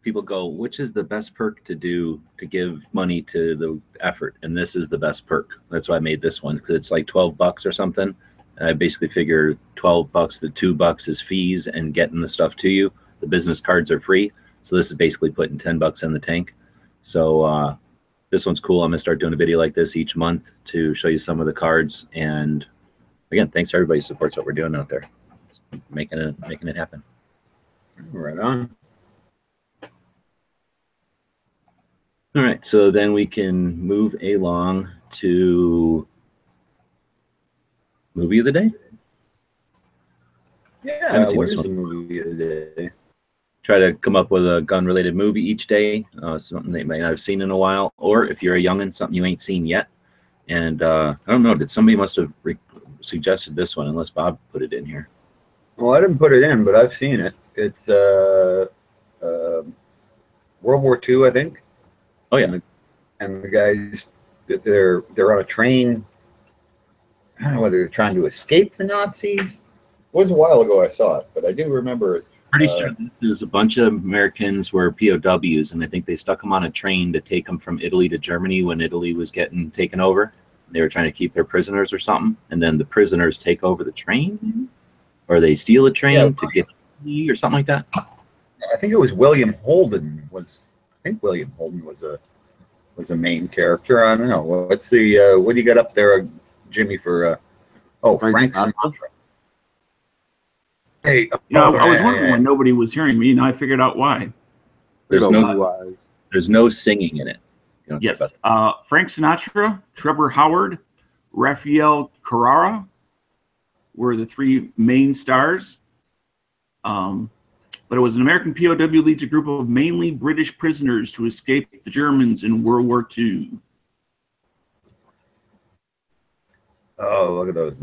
People go, which is the best perk to do to give money to the effort? And this is the best perk. That's why I made this one, because it's like $12 or something. And I basically figure $12 to $2 is fees and getting the stuff to you. The business cards are free. So this is basically putting $10 in the tank. So this one's cool. I'm gonna start doing a video like this each month to show you some of the cards. And again, thanks to everybody who supports what we're doing out there. It's making it happen. Right on. All right, so then we can move along to movie of the day. Yeah, what is the movie of the day? Try to come up with a gun-related movie each day, something that you may not have seen in a while, or if you're a youngin', something you ain't seen yet. And I don't know, somebody must have suggested this one, unless Bob put it in here. Well, I didn't put it in, but I've seen it. It's World War II, I think. Oh yeah, and the guys, they're on a train. I don't know whether they're trying to escape the Nazis. It was a while ago I saw it, but I do remember it. Pretty sure this is a bunch of Americans were POWs, and I think they stuck them on a train to take them from Italy to Germany when Italy was getting taken over. They were trying to keep their prisoners or something, and then the prisoners take over the train, or they steal a train to get or something like that. I think it was William Holden William Holden was a main character. I don't know. What's the what do you got up there, Jimmy? For Frank Sinatra. Hey, I was wondering why nobody was hearing me, and I figured out why. There's no singing in it. Yes, Frank Sinatra, Trevor Howard, Rafael Carrara were the three main stars. But but it was an American POW leads a group of mainly British prisoners to escape the Germans in World War II. Oh, look at those.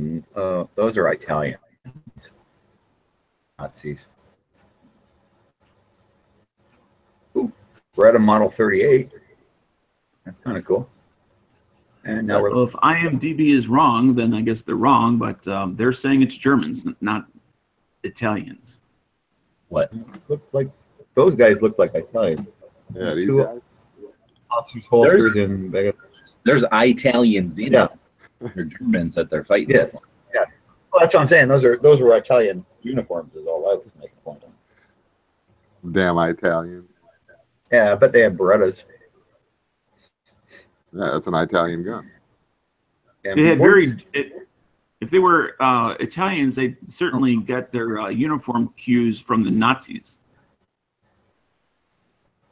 Those are Italians. Nazis. Ooh, we're at a Model 38. That's kind of cool. And now we're. Well, if IMDb is wrong, then I guess they're wrong, but they're saying it's Germans, not Italians. What? Look like those guys look like Italians. Yeah, these guys. Officers, holsters, and There's Italians, you know. They're Germans that they're fighting. yes, yeah. Well, that's what I'm saying. Those were Italian uniforms. Is all I was making a point on. Damn Italians. Yeah, but they have Berettas. Yeah, that's an Italian gun. And They had before- if they were Italians, they certainly got their uniform cues from the Nazis.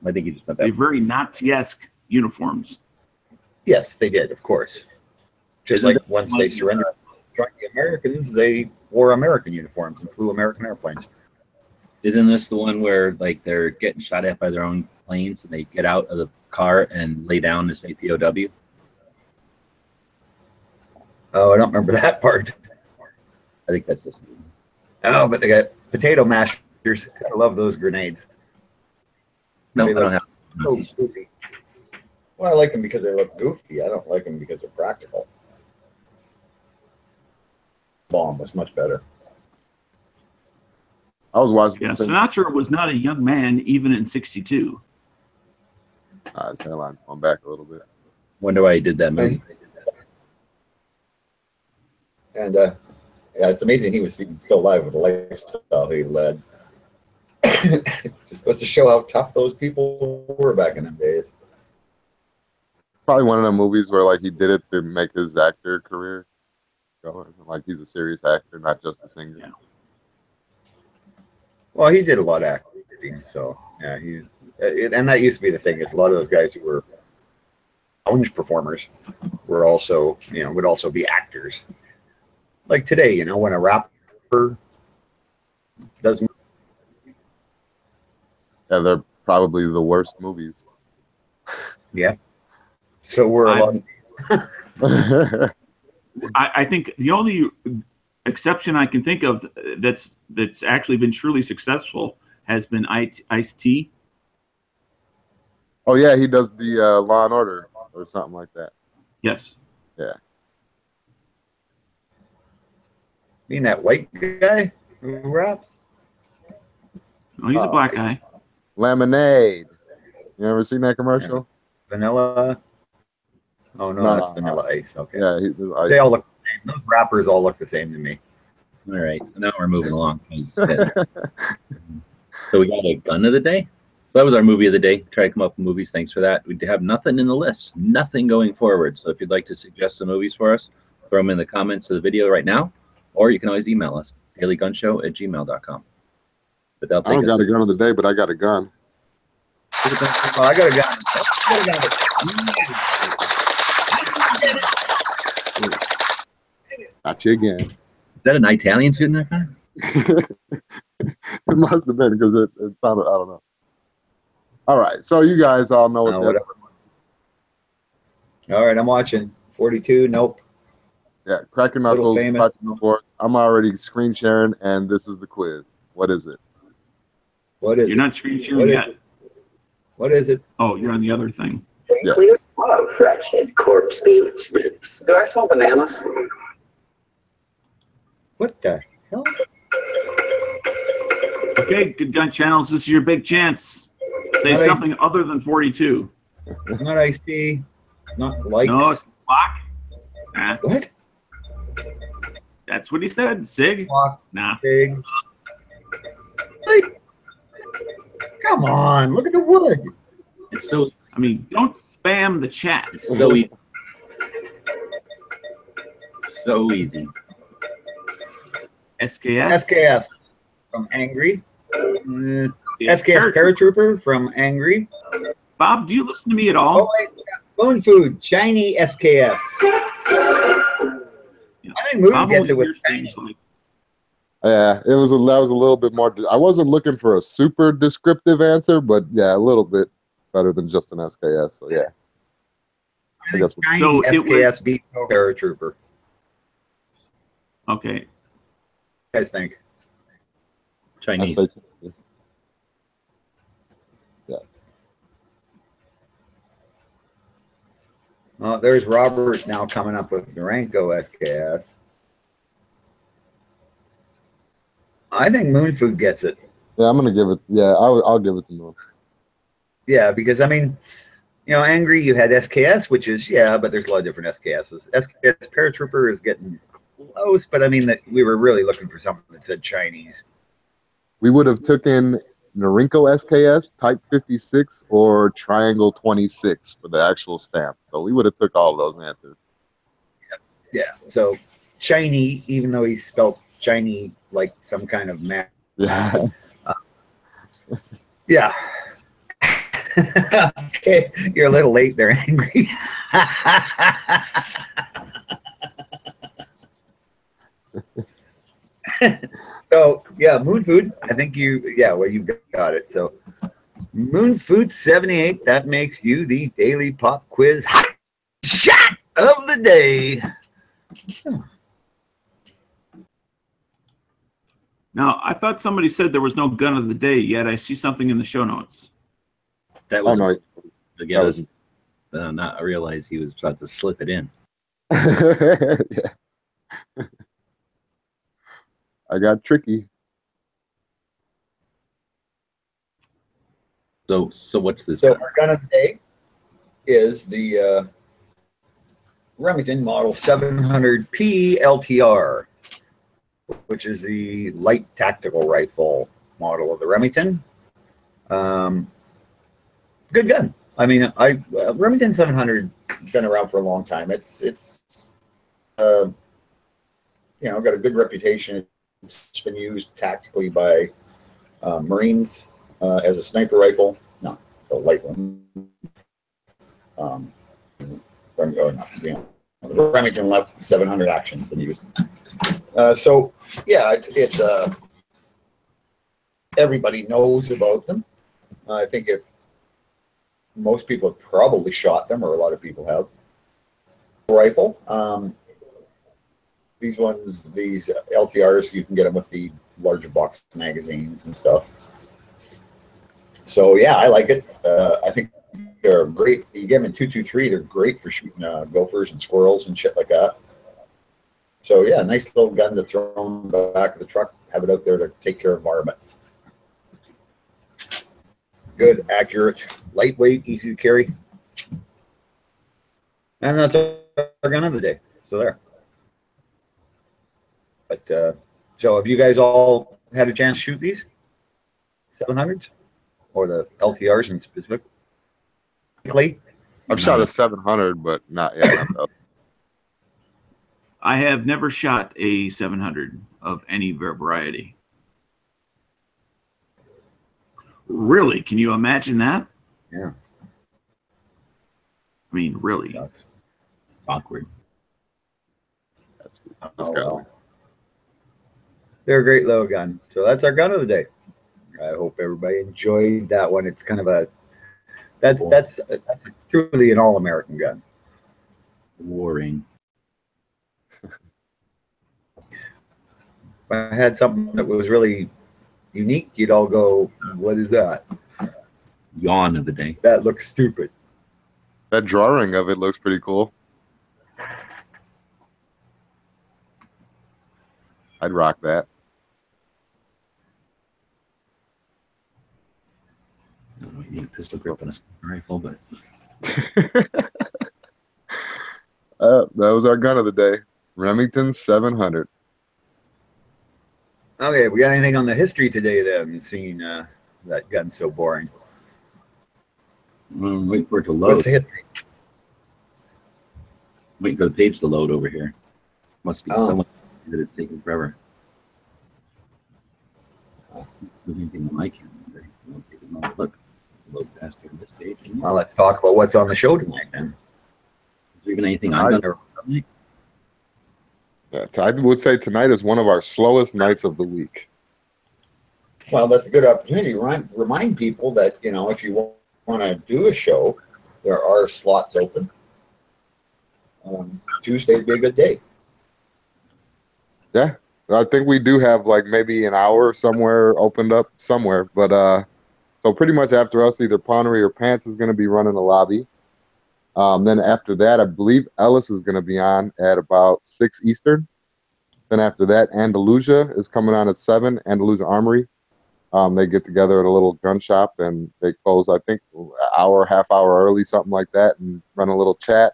I think he just meant They're that. very Nazi-esque uniforms. Yes, they did, of course. Just Isn't like once they surrendered to the Americans, they wore American uniforms and flew American airplanes. Isn't this the one where like they're getting shot at by their own planes and they get out of the car and lay down to say POW? Oh, I don't remember that part. I think that's this movie. Oh, but they got potato mashers. I love those grenades. No, They I don't look have. so goofy. Well, I like them because they look goofy. I don't like them because they're practical. Bomb was much better. I was watching. Yeah, Sinatra was not a young man even in '62. His hairline's going back a little bit. Wonder why he did that movie. And yeah, it's amazing he was even still alive with the lifestyle he led. Just goes to show how tough those people were back in the days. Probably one of the movies where like he did it to make his actor career go. Like he's a serious actor, not just a singer. Yeah. Well, he did a lot of acting, so yeah, he's and that used to be the thing is a lot of those guys who were lounge performers were also, you know, would also be actors. Like today, you know, when a rapper does, Yeah, they're probably the worst movies. yeah. So we're a lot. I think the only exception I can think of that's actually been truly successful has been Ice-T. Oh yeah, he does the Law and Order or something like that. Yes. Yeah. Mean that white guy who raps? Oh, he's a black guy. Lemonade. You ever seen that commercial? Vanilla. Oh no, No, that's no, Vanilla Ice. Okay. Yeah, They all look the same. Those rappers all look the same to me. All right, so now we're moving along. So we got a gun of the day. So that was our movie of the day. Try to come up with movies. Thanks for that. We have nothing in the list, nothing going forward. So if you'd like to suggest some movies for us, throw them in the comments of the video right now, or you can always email us, dailygunshow@gmail.com. But that'll I don't take us. got a gun of the day, but I got a gun. Oh, I got a gun. Got you again. Is that an Italian shooting that gun? It must have been because it sounded, I don't know. All right, so you guys all know what No, that's. All right, I'm watching. 42. Nope. Yeah, Cracker Little Knuckles, famous. Touching Sports. I'm already screen sharing, and this is the quiz. What is it? What is You're it? not screen What sharing is yet. it? What is it? Oh, you're on the other thing. Yeah. Clear love, wretched corpse beach. Do I smell bananas? What the hell? Okay, Good Gun Channels, this is your big chance. Say All right. something other than 42. It's not iced tea. It's not likes. No, it's block. Nah, What? that's what he said. Sig? Block, Nah. big. Like, come on, look at the wood. It's so I mean, don't spam the chat. so easy. So easy. SKS. SKS from Angry. Yeah, SKS Paratrooper from Angry. Bob, do you listen to me at Oh, all? wait. Spoon Food, shiny SKS. Yeah. I think movie Bob gets only it with hears shiny. things like Yeah, that was a little bit more. I wasn't looking for a super descriptive answer, but yeah, a little bit better than just an SKS. So yeah, I guess. So it SKS was beat Paratrooper. okay. What do you guys think? Chinese. Yeah. Well, there's Robert now coming up with Durango SKS. I think Moon Food gets it. Yeah, I'm gonna give it. Yeah, I'll give it to Moon. Yeah, because I mean, you know, Angry, you had SKS, which is but there's a lot of different SKSs. SKS Paratrooper is getting close, but I mean that we were really looking for something that said Chinese. We would have taken Norinco SKS, Type 56, or Triangle 26 for the actual stamp. So we would have took all those answers. Yeah. So Chinese, even though he's spelled Chinese like some kind of map. Yeah. Yeah. Okay, you're a little late there, Angry. So yeah, Moon Food. I think you got it. So Moon Food 78. That makes you the daily pop quiz hot shot of the day. Now, I thought somebody said there was no gun of the day, yet I see something in the show notes. That was no. to get us not realize he was about to slip it in. Yeah. I got tricky. So what's this? So our gun of the day is the Remington Model 700P LTR, which is the light tactical rifle model of the Remington. Good gun. I mean, Remington 700 been around for a long time. It's got a good reputation. It's been used tactically by Marines as a sniper rifle. No, a light one. The Remington 700 action has been used. So yeah, it's everybody knows about them. I think if most people have probably shot them, or a lot of people have. Rifle. These LTRs, you can get them with the larger box magazines and stuff. So yeah, I like it. I think they're great. You get them in 223, they're great for shooting gophers and squirrels and shit like that. So yeah, nice little gun to throw in the back of the truck, have it out there to take care of varmints. Good, accurate, lightweight, easy to carry. And that's our gun of the day. So there. But so have you guys all had a chance to shoot these 700s or the LTRs in specific? I've shot a 700, but not yet. I have never shot a 700 of any variety. Really? Can you imagine that? Yeah. I mean, really. Sucks. It's awkward. Oh, well. They're a great little gun. So that's our gun of the day. I hope everybody enjoyed that one. It's kind of that's truly an all-American gun. Warring. If I had something that was really unique, you'd all go, what is that? Yawn of the day. That looks stupid. That drawing of it looks pretty cool. I'd rock that. We need a pistol grip and a sniper rifle, but That was our gun of the day. Remington 700. Okay, we got anything on the history today then, seeing that gun's so boring? wait for it to What's load. the history? Wait for the page to load over here. Must be someone that it's taking forever. There's anything on my calendar. Look, load faster on this page. Well, let's talk about what's on the show tonight then. Is there even anything I've on never- Yeah, I would say tonight is one of our slowest nights of the week. Well, that's a good opportunity to remind people that, you know, if you want to do a show, there are slots open. Tuesday would be a good day. Yeah, I think we do have like maybe an hour somewhere opened up somewhere. But so pretty much after us, either Ponery or Pants is going to be running the lobby. Then after that, I believe Ellis is going to be on at about 6 Eastern. Then after that, Andalusia is coming on at 7, Andalusia Armory. They get together at a little gun shop and they close, I think, an hour, half hour early, something like that, and run a little chat.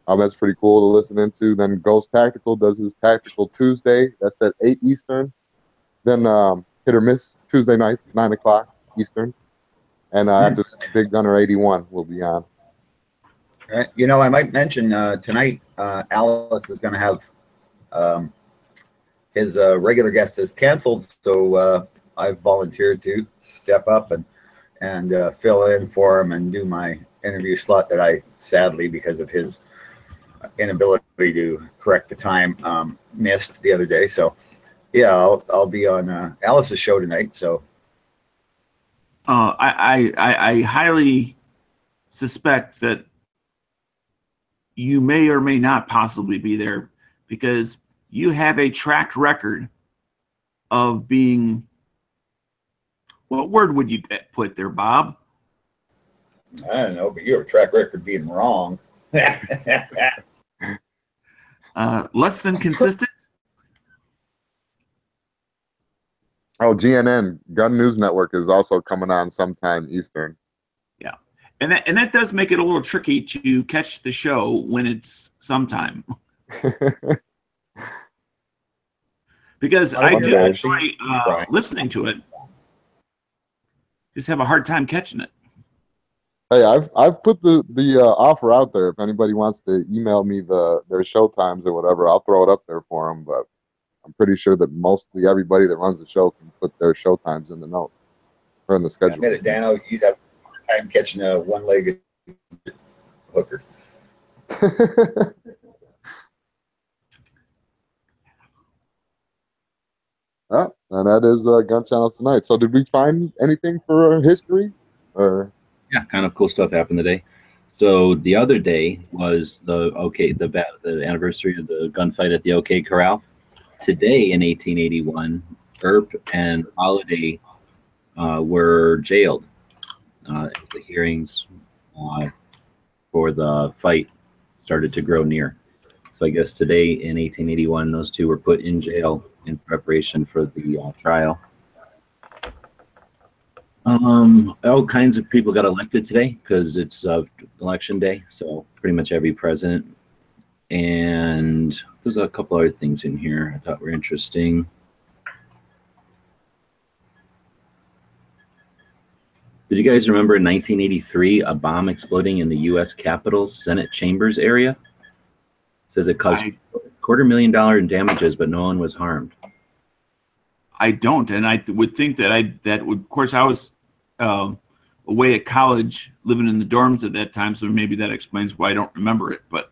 That's pretty cool to listen into. Then Ghost Tactical does his Tactical Tuesday. That's at 8 Eastern. Then Hit or Miss Tuesday nights, 9 o'clock Eastern. And after that, Big Gunner 81 will be on. You know, I might mention tonight, Alice is going to have his regular guest is canceled, so I've volunteered to step up and fill in for him and do my interview slot that I sadly, because of his inability to correct the time, missed the other day. So yeah, I'll be on Alice's show tonight. So I highly suspect that you may or may not possibly be there, because you have a track record of being, what word would you put there, Bob? I don't know, but you have a track record of being wrong. Less than consistent. Oh, GNN, Gun News Network, is also coming on sometime Eastern. Yeah, and that does make it a little tricky to catch the show when it's sometime. Because I do enjoy listening to it. Just have a hard time catching it. Hey, I've put the offer out there. If anybody wants to email me their show times or whatever, I'll throw it up there for them. But I'm pretty sure that mostly everybody that runs the show can put their show times in the note or in the schedule. Admit it, Dano, you'd have time catching a one-legged hooker. Yeah, and that is Gun Channels Tonight. So did we find anything for history? Or yeah, kind of cool stuff happened today. So the other day was the anniversary of the gunfight at the OK Corral. Today in 1881, Earp and Holiday were jailed. The hearings for the fight started to grow near. So I guess today in 1881, those two were put in jail in preparation for the trial. All kinds of people got elected today because it's election day. So pretty much every president. And there's a couple other things in here I thought were interesting. Did you guys remember in 1983 a bomb exploding in the U.S. Capitol's Senate chambers area? It says it caused $250,000 in damages, but no one was harmed. I don't, and I would think that would. Of course, I was away at college, living in the dorms at that time, so maybe that explains why I don't remember it. But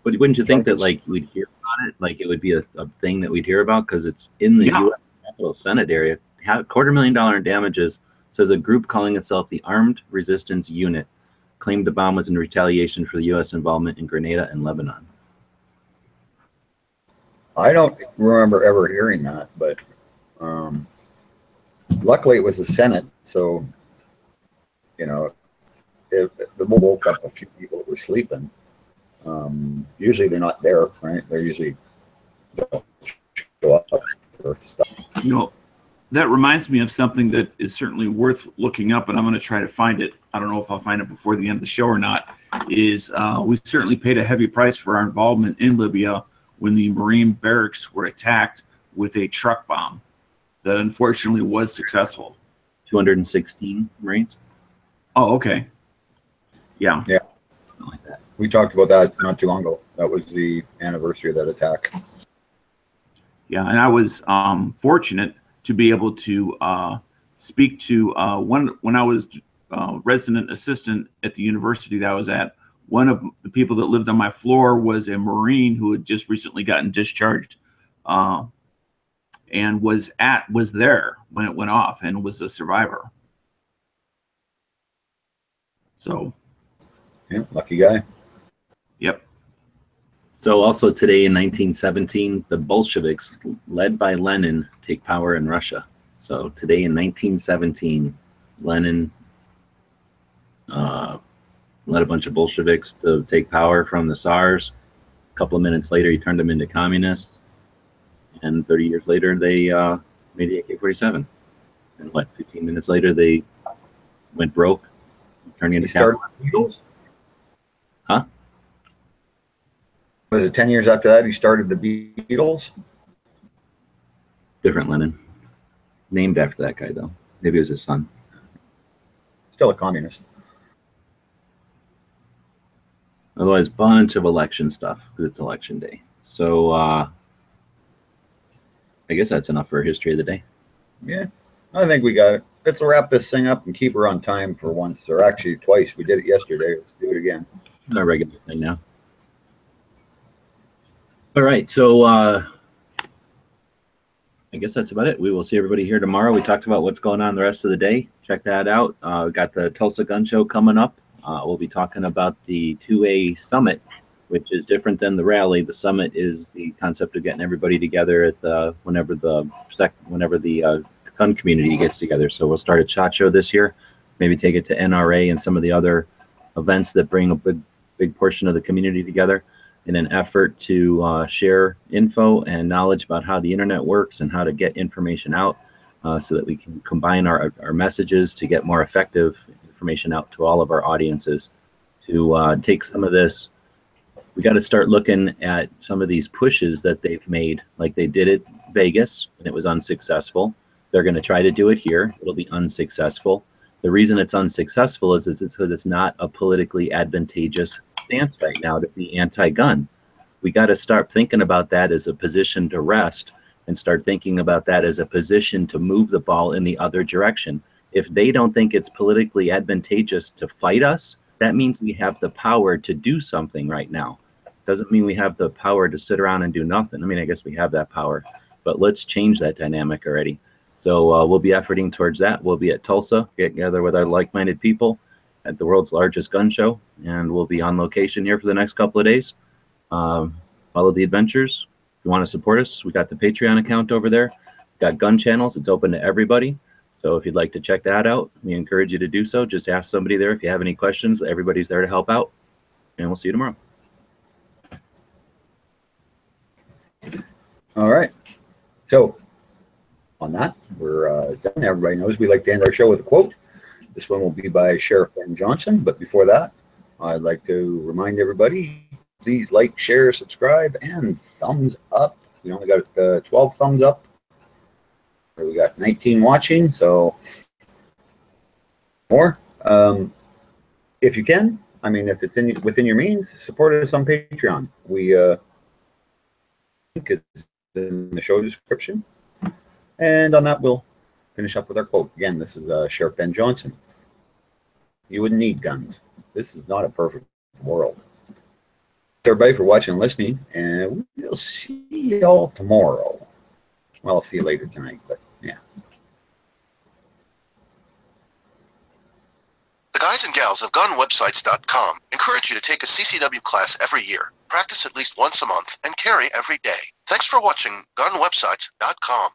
wouldn't you think that like we'd hear about it, like it would be a thing that we'd hear about because it's in the U.S. Capitol Senate area? $250,000 in damages. Says a group calling itself the Armed Resistance Unit claimed the bomb was in retaliation for the U.S. involvement in Grenada and Lebanon. I don't remember ever hearing that, but luckily it was the Senate, so you know, the woke up a few people that were sleeping. Usually they're not there, right? They're usually don't show up for stuff. You know, that reminds me of something that is certainly worth looking up, and I'm going to try to find it. I don't know if I'll find it before the end of the show or not. Is we certainly paid a heavy price for our involvement in Libya when the Marine barracks were attacked with a truck bomb that unfortunately was successful. 216 Marines. Oh, okay. Yeah. Yeah. Something like that. We talked about that not too long ago. That was the anniversary of that attack. Yeah, and I was fortunate to be able to speak to when I was resident assistant at the university that I was at. one of the people that lived on my floor was a Marine who had just recently gotten discharged, and was there when it went off and was a survivor. So, Yeah, lucky guy. yep. So also today in 1917, the Bolsheviks, led by Lenin, take power in Russia. So today in 1917, Lenin led a bunch of Bolsheviks to take power from the Tsars. A couple of minutes later, he turned them into communists. And 30 years later, they made the AK-47. And 15 minutes later, they went broke, turning into started with the Beatles? Huh? Was it 10 years after that he started the Beatles? Different Lenin. Named after that guy, though. Maybe it was his son. Still a communist. Otherwise, bunch of election stuff because it's election day. So I guess that's enough for history of the day. Yeah, I think we got it. Let's wrap this thing up and keep her on time for once, or actually twice. We did it yesterday. Let's do it again. Our regular thing now. All right, so I guess that's about it. We will see everybody here tomorrow. We talked about what's going on the rest of the day. Check that out. We got the Tulsa Gun Show coming up. We'll be talking about the 2A Summit, which is different than the rally. The summit is the concept of getting everybody together at whenever the gun community gets together. So we'll start at SHOT Show this year, maybe take it to NRA and some of the other events that bring a big portion of the community together in an effort to share info and knowledge about how the internet works and how to get information out so that we can combine our messages to get more effective information out to all of our audiences. To take some of this, we got to start looking at some of these pushes that they've made, like they did at Vegas and it was unsuccessful. They're going to try to do it here. It'll be unsuccessful. The reason it's unsuccessful is because it's not a politically advantageous stance right now to be anti-gun. We got to start thinking about that as a position to rest and start thinking about that as a position to move the ball in the other direction. If they don't think it's politically advantageous to fight us, that means we have the power to do something right now. Doesn't mean we have the power to sit around and do nothing. I mean, I guess we have that power, but let's change that dynamic already. So we'll be efforting towards that. We'll be at Tulsa, get together with our like-minded people at the world's largest gun show, and we'll be on location here for the next couple of days. Follow the adventures. If you want to support us, we got the Patreon account over there. Got gun channels. It's open to everybody. So if you'd like to check that out, we encourage you to do so. Just ask somebody there if you have any questions. Everybody's there to help out, and we'll see you tomorrow. All right. So on that, we're done. Everybody knows we like to end our show with a quote. This one will be by Sheriff Ben Johnson. But before that, I'd like to remind everybody, please like, share, subscribe, and thumbs up. We only got 12 thumbs up. We got 19 watching, so more. If you can, I mean, if it's within your means, support us on Patreon. We link is in the show description. And on that, we'll finish up with our quote. Again, this is Sheriff Ben Johnson. You wouldn't need guns. This is not a perfect world. Thanks, everybody, for watching and listening, and we'll see you all tomorrow. Well, I'll see you later tonight, but yeah. The guys and gals of GunWebsites.com encourage you to take a CCW class every year, practice at least once a month, and carry every day. Thanks for watching GunWebsites.com.